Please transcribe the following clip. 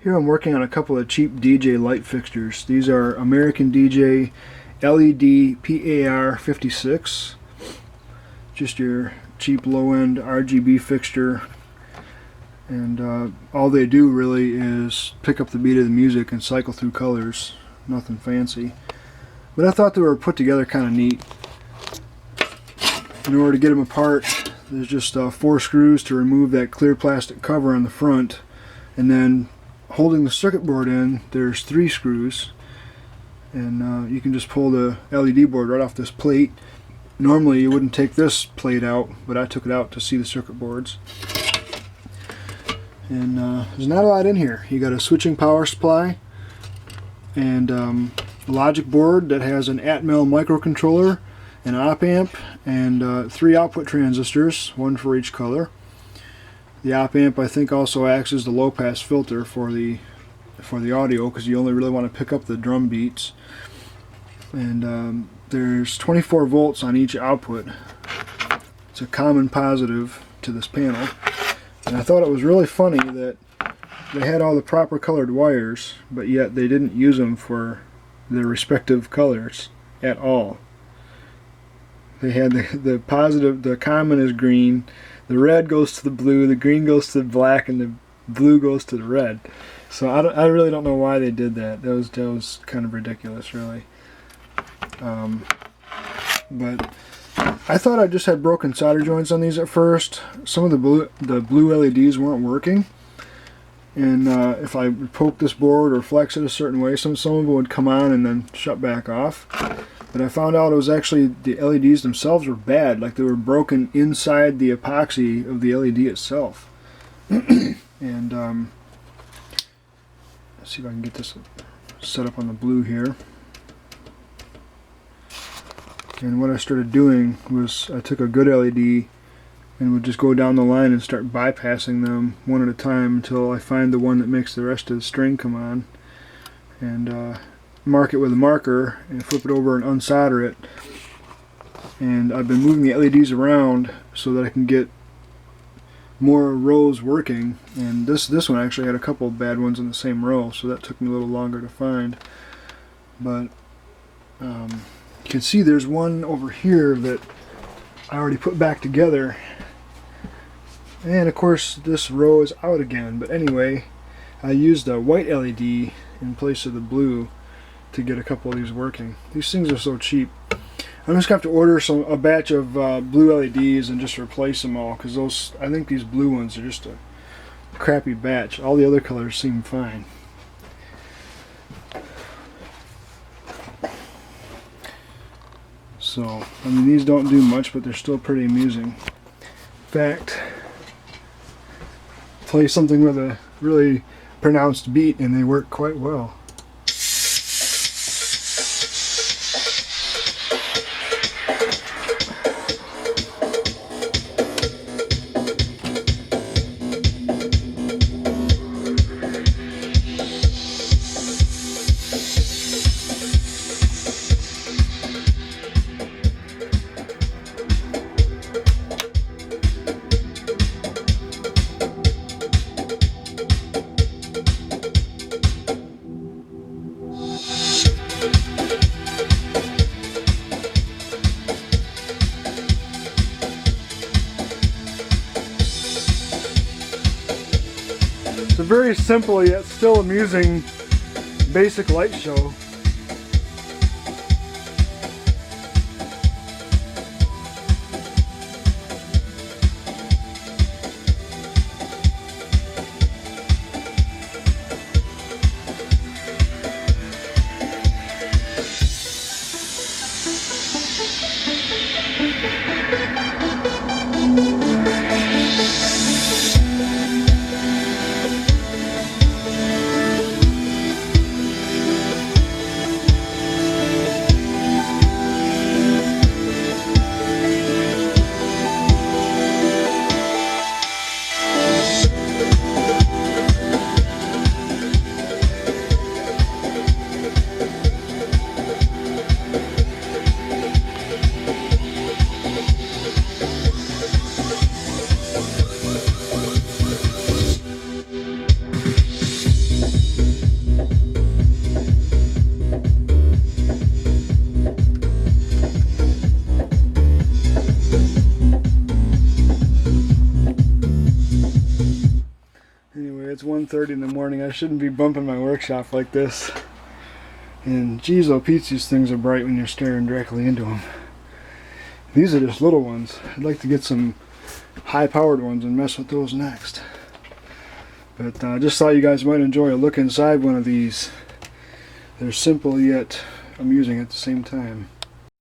Here I'm working on a couple of cheap DJ light fixtures. These are American DJ LED PAR 56. Just your cheap low-end RGB fixture. And all they do really is pick up the beat of the music and cycle through colors. Nothing fancy. But I thought they were put together kind of neat. In order to get them apart, there's just 4 screws to remove that clear plastic cover on the front. And then holding the circuit board in, there's 3 screws, and you can just pull the LED board right off this plate. Normally you wouldn't take this plate out, but I took it out to see the circuit boards. And there's not a lot in here. You got a switching power supply and a logic board that has an Atmel microcontroller, an op amp, and 3 output transistors, 1 for each color. The op amp, I think, also acts as the low pass filter for the audio, because you only really want to pick up the drum beats. And there's 24 volts on each output. It's a common positive to this panel. And I thought it was really funny that they had all the proper colored wires, but yet they didn't use them for their respective colors at all. They had the positive, the common is green, the red goes to the blue, the green goes to the black, and the blue goes to the red. So I really don't know why they did that. That was kind of ridiculous, really. But I thought I just had broken solder joints on these at first. Some of the blue LEDs weren't working, and if I poke this board or flex it a certain way, some of them would come on and then shut back off. But I found out it was actually the LEDs themselves were bad, like they were broken inside the epoxy of the LED itself. And let's see if I can get this set up on the blue here. And what I started doing was I took a good LED and would just go down the line and start bypassing them one at a time until I find the one that makes the rest of the string come on. And mark it with a marker and flip it over and unsolder it. And I've been moving the LEDs around so that I can get more rows working, and this one actually had a couple of bad ones in the same row, so that took me a little longer to find. But you can see there's one over here that I already put back together, and of course this row is out again. But anyway, I used a white LED in place of the blue to get a couple of these working. These things are so cheap. I'm just going to have to order a batch of blue LEDs and just replace them all, because I think these blue ones are just a crappy batch. All the other colors seem fine. So, I mean, these don't do much, but they're still pretty amusing. In fact, play something with a really pronounced beat and they work quite well. It's a very simple yet still amusing basic light show. it's 1:30 in the morning. I shouldn't be bumping my workshop like this. And geez, oh Pete, these things are bright when you're staring directly into them. These are just little ones. I'd like to get some high-powered ones and mess with those next. But I just thought you guys might enjoy a look inside one of these. They're simple yet amusing at the same time.